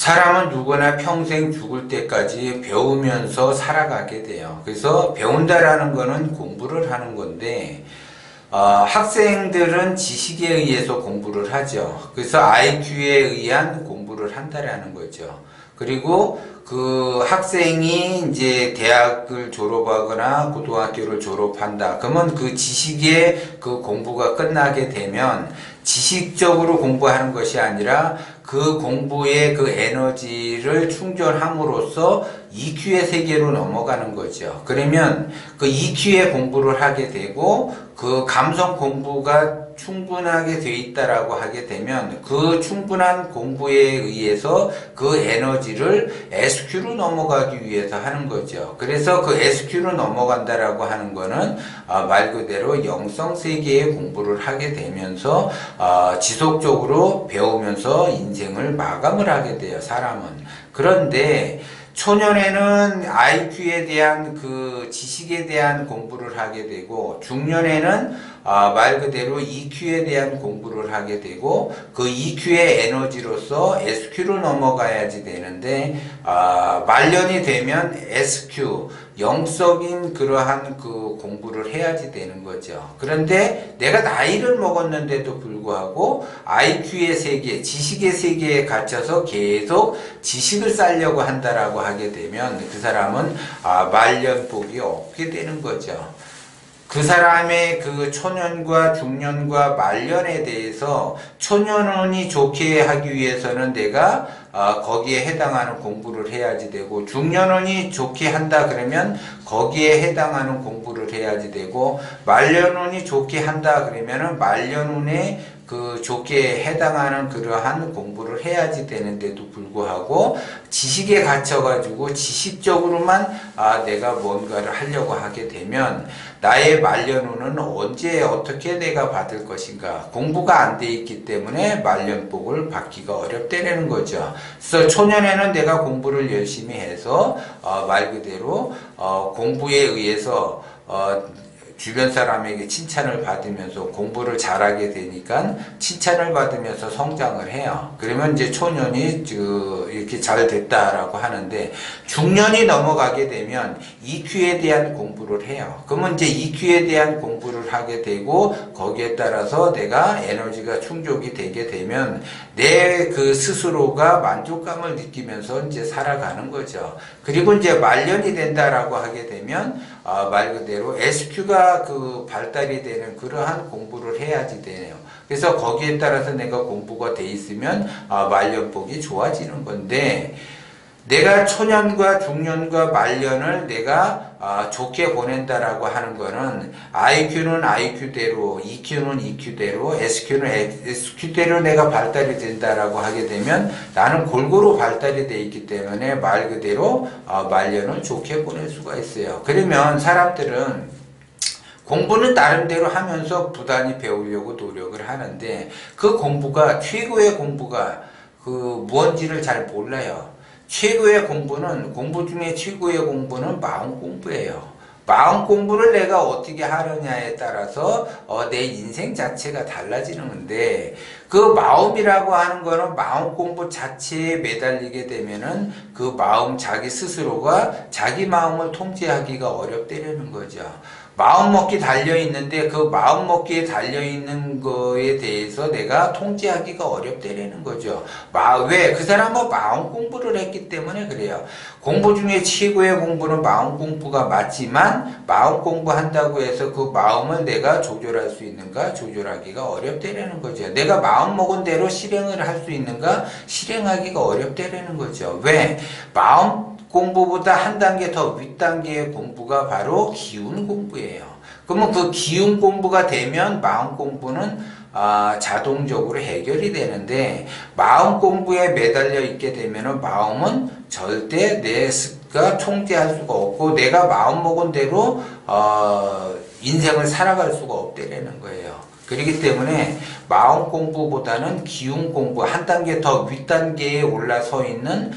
사람은 누구나 평생 죽을 때까지 배우면서 살아가게 돼요. 그래서 배운다라는 거는 공부를 하는 건데, 학생들은 지식에 의해서 공부를 하죠. 그래서 IQ에 의한 공부를 한다라는 거죠. 그리고 그 학생이 이제 대학을 졸업하거나 고등학교를 졸업한다. 그러면 그 지식의 그 공부가 끝나게 되면 지식적으로 공부하는 것이 아니라 그 공부의 그 에너지를 충전함으로써 EQ의 세계로 넘어가는 거죠. 그러면 그 EQ의 공부를 하게 되고 그 감성 공부가 충분하게 돼 있다라고 하게 되면 그 충분한 공부에 의해서 그 에너지를 SQ로 넘어가기 위해서 하는 거죠. 그래서 그 SQ로 넘어간다라고 하는 거는 말 그대로 영성 세계의 공부를 하게 되면서 지속적으로 배우면서 인생을 마감을 하게 돼요, 사람은. 그런데 초년에는 IQ에 대한 그 지식에 대한 공부를 하게 되고, 중년에는 말 그대로 EQ에 대한 공부를 하게 되고, 그 EQ의 에너지로서 SQ로 넘어가야지 되는데, 말년이 되면 SQ, 영적인 그러한 그 공부를 해야지 되는 거죠. 그런데 내가 나이를 먹었는데도 불구하고 IQ의 세계, 지식의 세계에 갇혀서 계속 지식을 쌓으려고 한다라고 하게 되면 그 사람은 말년복이 없게 되는 거죠. 그 사람의 그 초년과 중년과 말년에 대해서 초년운이 좋게 하기 위해서는 내가 거기에 해당하는 공부를 해야지 되고, 중년운이 좋게 한다 그러면 거기에 해당하는 공부를 해야지 되고, 말년운이 좋게 한다 그러면은 말년운에 그 좋게 해당하는 그러한 공부를 해야지 되는데도 불구하고 지식에 갇혀가지고 지식적으로만 내가 뭔가를 하려고 하게 되면 나의 말년운은 언제 어떻게 내가 받을 것인가, 공부가 안 돼 있기 때문에 말년복을 받기가 어렵다는 거죠. 그래서 초년에는 내가 공부를 열심히 해서 말 그대로 공부에 의해서 주변 사람에게 칭찬을 받으면서 공부를 잘하게 되니까 칭찬을 받으면서 성장을 해요. 그러면 이제 초년이 이렇게 잘 됐다라고 하는데, 중년이 넘어가게 되면 EQ에 대한 공부를 해요. 그러면 이제 EQ에 대한 공부를 하게 되고, 거기에 따라서 내가 에너지가 충족이 되게 되면 내 그 스스로가 만족감을 느끼면서 이제 살아가는 거죠. 그리고 이제 말년이 된다라고 하게 되면 말 그대로 SQ가 그 발달이 되는 그러한 공부를 해야지 되네요. 그래서 거기에 따라서 내가 공부가 돼 있으면 말년복이 좋아지는 건데, 내가 초년과 중년과 말년을 내가 좋게 보낸다라고 하는 거는 IQ는 IQ대로, EQ는 EQ대로, SQ는 SQ대로 내가 발달이 된다라고 하게 되면 나는 골고루 발달이 돼 있기 때문에 말 그대로 말년을 좋게 보낼 수가 있어요. 그러면 사람들은 공부는 나름대로 하면서 부단히 배우려고 노력을 하는데, 그 공부가 최고의 공부가 그 무언지를 잘 몰라요. 최고의 공부는, 공부 중에 최고의 공부는 마음 공부예요. 마음 공부를 내가 어떻게 하느냐에 따라서 내 인생 자체가 달라지는 건데, 그 마음이라고 하는 거는 마음 공부 자체에 매달리게 되면은 그 마음 자기 스스로가 자기 마음을 통제하기가 어렵다는 거죠. 마음먹기 달려있는데 그 마음먹기에 달려있는 거에 대해서 내가 통제하기가 어렵다는 거죠. 왜? 그 사람은 마음 공부를 했기 때문에 그래요. 공부 중에 최고의 공부는 마음 공부가 맞지만, 마음 공부한다고 해서 그 마음을 내가 조절할 수 있는가? 조절하기가 어렵다는 거죠. 내가 마음 먹은 대로 실행을 할 수 있는가? 실행하기가 어렵다는 거죠. 왜? 마음 공부보다 한 단계 더 윗단계의 공부가 바로 기운 공부예요. 그러면 그 기운 공부가 되면 마음 공부는 자동적으로 해결이 되는데, 마음 공부에 매달려 있게 되면 마음은 절대 내가 통제할 수가 없고 내가 마음 먹은 대로 인생을 살아갈 수가 없다는 거예요. 그렇기 때문에 마음 공부보다는 기운 공부, 한 단계 더 윗단계에 올라서 있는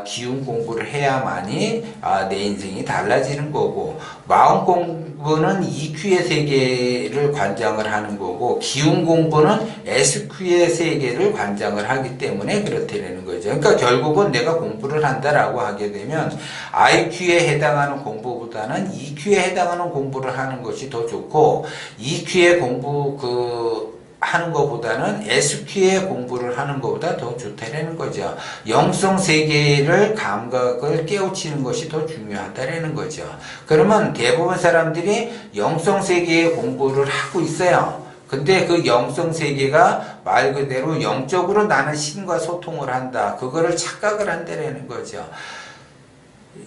기운 공부를 해야만이 내 인생이 달라지는 거고, 마음 공부는 EQ의 세계를 관장을 하는 거고 기운 공부는 SQ의 세계를 관장을 하기 때문에 그렇다는 거죠. 그러니까 결국은 내가 공부를 한다라고 하게 되면 IQ에 해당하는 공부보다는 EQ에 해당하는 공부를 하는 것이 더 좋고 EQ의 공부 하는 것보다는 SQ의 공부를 하는 것보다 더 좋다라는 거죠. 영성 세계를 감각을 깨우치는 것이 더 중요하다라는 거죠. 그러면 대부분 사람들이 영성 세계의 공부를 하고 있어요. 근데 그 영성 세계가 말 그대로 영적으로 나는 신과 소통을 한다. 그거를 착각을 한다라는 거죠.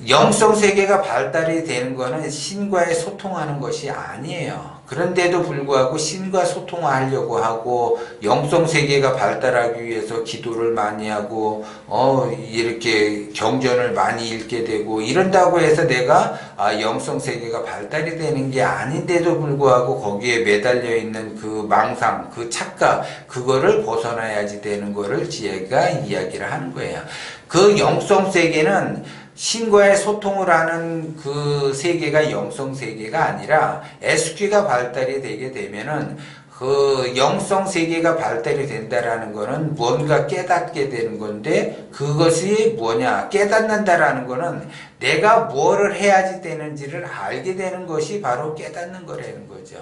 영성 세계가 발달이 되는 것은 신과의 소통하는 것이 아니에요. 그런데도 불구하고 신과 소통하려고 하고 영성 세계가 발달하기 위해서 기도를 많이 하고 이렇게 경전을 많이 읽게 되고 이런다고 해서 내가 영성 세계가 발달이 되는 게 아닌데도 불구하고 거기에 매달려 있는 그 망상, 그 착각, 그거를 벗어나야지 되는 거를 지혜가 이야기를 하는 거예요. 그 영성 세계는 신과의 소통을 하는 그 세계가 영성 세계가 아니라 SQ가 발달이 되게 되면은 그 영성 세계가 발달이 된다라는 거는 뭔가 깨닫게 되는 건데 그것이 뭐냐? 깨닫는다라는 거는 내가 뭐를 해야지 되는지를 알게 되는 것이 바로 깨닫는 거라는 거죠.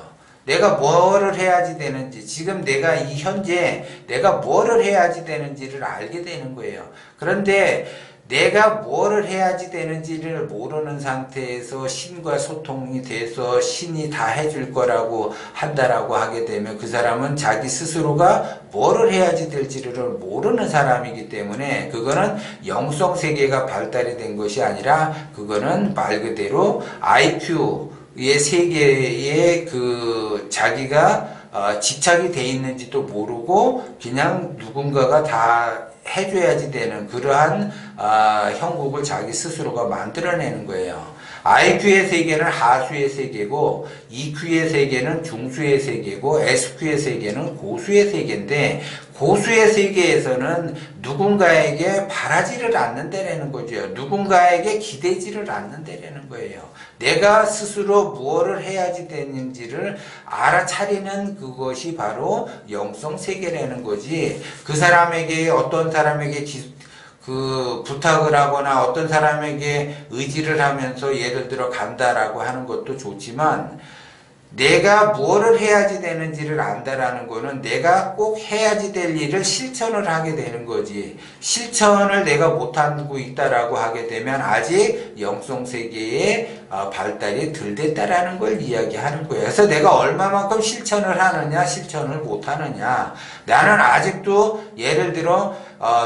내가 뭐를 해야지 되는지, 지금 내가 이 현재 내가 뭐를 해야지 되는지를 알게 되는 거예요. 그런데 내가 뭐를 해야지 되는지를 모르는 상태에서 신과 소통이 돼서 신이 다 해줄 거라고 한다라고 하게 되면 그 사람은 자기 스스로가 뭐를 해야지 될지를 모르는 사람이기 때문에 그거는 영성 세계가 발달이 된 것이 아니라 그거는 말 그대로 IQ의 세계에 그 자기가 집착이 돼 있는지도 모르고 그냥 누군가가 다 해줘야지 되는 그러한 형국을 자기 스스로가 만들어내는 거예요. IQ의 세계는 하수의 세계고 EQ의 세계는 중수의 세계고 SQ의 세계는 고수의 세계인데 고수의 세계에서는 누군가에게 바라지를 않는다라는 거죠. 누군가에게 기대지를 않는다라는 거예요. 내가 스스로 무엇을 해야지 되는지를 알아차리는 그것이 바로 영성 세계라는 거지. 그 사람에게 어떤 사람에게 부탁을 하거나 어떤 사람에게 의지를 하면서 예를 들어 간다라고 하는 것도 좋지만 내가 뭐를 해야지 되는지를 안다라는 거는 내가 꼭 해야지 될 일을 실천을 하게 되는 거지. 실천을 내가 못하고 있다라고 하게 되면 아직 영성세계의 발달이 덜 됐다라는 걸 이야기하는 거예요. 그래서 내가 얼마만큼 실천을 하느냐, 실천을 못하느냐. 나는 아직도 예를 들어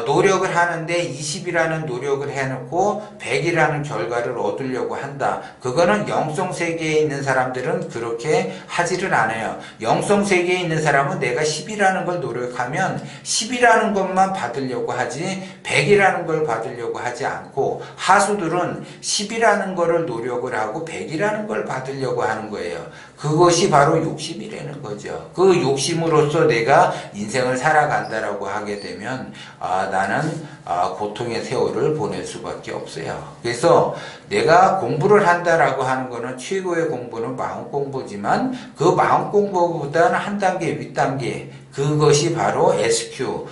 노력을 하는데 20이라는 노력을 해놓고 100이라는 결과를 얻으려고 한다. 그거는 영성세계에 있는 사람들은 그렇게 하지를 않아요. 영성세계에 있는 사람은 내가 10이라는 걸 노력하면 10이라는 것만 받으려고 하지 100이라는 걸 받으려고 하지 않고 하수들은 10이라는 거를 노력을 하고 100이라는 걸 받으려고 하는 거예요. 그것이 바로 욕심이라는 거죠. 그 욕심으로써 내가 인생을 살아간다라고 하게 되면 나는 고통의 세월을 보낼 수밖에 없어요. 그래서 내가 공부를 한다라고 하는 거는 최고의 공부는 마음 공부지만 그 마음 공부보다는 한 단계 윗단계 그것이 바로 SQ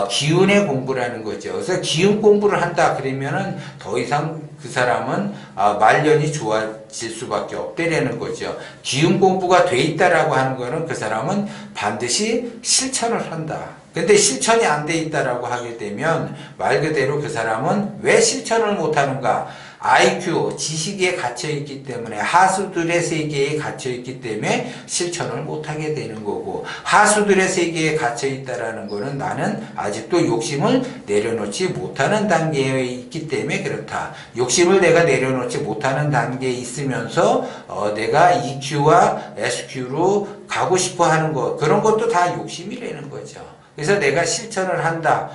기운의 공부라는 거죠. 그래서 기운 공부를 한다 그러면은 더 이상 그 사람은 말년이 좋아질 수밖에 없다라는 거죠. 기운 공부가 돼 있다라고 하는 거는 그 사람은 반드시 실천을 한다. 근데 실천이 안 돼 있다라고 하게 되면 말 그대로 그 사람은 왜 실천을 못 하는가? IQ, 지식에 갇혀있기 때문에 하수들의 세계에 갇혀있기 때문에 실천을 못하게 되는 거고 하수들의 세계에 갇혀있다라는 거는 나는 아직도 욕심을 내려놓지 못하는 단계에 있기 때문에 그렇다. 욕심을 내가 내려놓지 못하는 단계에 있으면서 내가 EQ와 SQ로 가고 싶어 하는 것 그런 것도 다 욕심이라는 거죠. 그래서 내가 실천을 한다.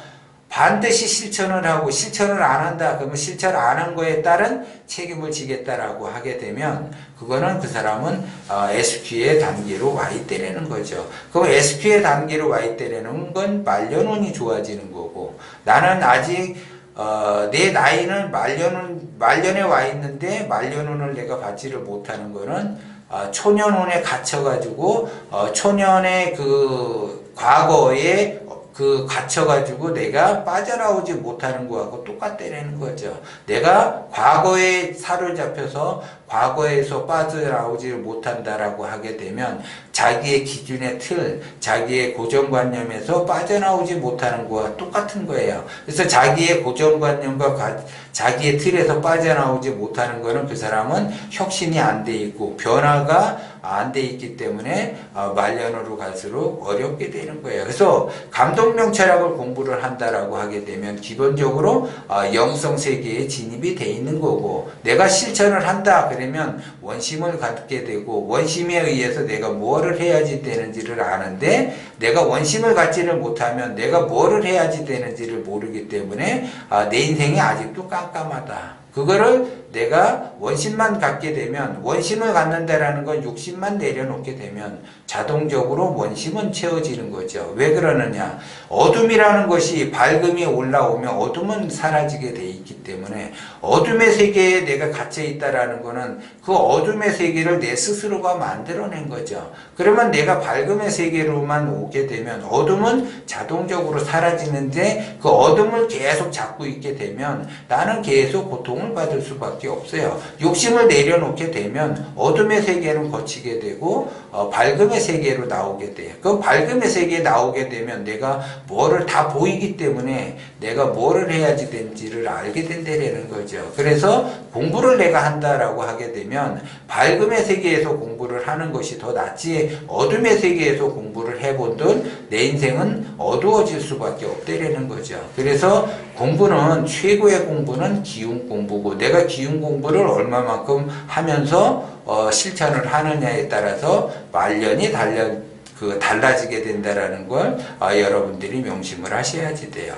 반드시 실천을 하고 실천을 안 한다. 그러면 실천 안 한 거에 따른 책임을 지겠다라고 하게 되면 그거는 그 사람은 SQ의 단계로 와 있다라는 거죠. 그럼 SQ의 단계로 와 있다라는 건 말년운이 좋아지는 거고 나는 아직 내 나이는 말년에 와 있는데 말년운을 내가 받지를 못하는 거는 초년운에 갇혀가지고 초년의 그 과거에 그 갇혀가지고 내가 빠져나오지 못하는 거하고 똑같다는 거죠. 내가 과거에 사로잡혀서 과거에서 빠져나오지 못한다라고 하게 되면 자기의 기준의 틀, 자기의 고정관념에서 빠져나오지 못하는 거와 똑같은 거예요. 그래서 자기의 고정관념과 자기의 틀에서 빠져나오지 못하는 거는 그 사람은 혁신이 안 돼 있고 변화가 안 돼 있기 때문에 말년으로 갈수록 어렵게 되는 거예요. 그래서 감독명철학을 공부를 한다라고 하게 되면 기본적으로 영성 세계에 진입이 돼 있는 거고, 내가 실천을 한다 그러면 원심을 갖게 되고, 원심에 의해서 내가 뭐를 해야지 되는지를 아는데, 내가 원심을 갖지를 못하면 내가 뭐를 해야지 되는지를 모르기 때문에 내 인생이 아직도 깜깜하다. 그거를 내가 원심만 갖게 되면, 원심을 갖는다라는 건 욕심만 내려놓게 되면 자동적으로 원심은 채워지는 거죠. 왜 그러느냐? 어둠이라는 것이 밝음이 올라오면 어둠은 사라지게 돼 있기 때문에, 어둠의 세계에 내가 갇혀 있다라는 거는 그 어둠의 세계를 내 스스로가 만들어낸 거죠. 그러면 내가 밝음의 세계로만 오게 되면 어둠은 자동적으로 사라지는데, 그 어둠을 계속 잡고 있게 되면 나는 계속 고통을 받을 수밖에 없어요. 욕심을 내려놓게 되면 어둠의 세계는 거치게 되고 밝음의 세계로 나오게 돼요. 그 밝음의 세계에 나오게 되면 내가 뭐를 다 보이기 때문에 내가 뭐를 해야지 되는지를 알게 된다는 거죠. 그래서 공부를 내가 한다라고 하게 되면 밝음의 세계에서 공부를 하는 것이 더 낫지, 어둠의 세계에서 공부를 해본들 내 인생은 어두워질 수밖에 없다는 거죠. 그래서 공부는, 최고의 공부는 기운 공부고, 내가 기운 공부를 얼마만큼 하면서 실천을 하느냐에 따라서 말년이 달라지게 된다라는 걸 여러분들이 명심을 하셔야지 돼요.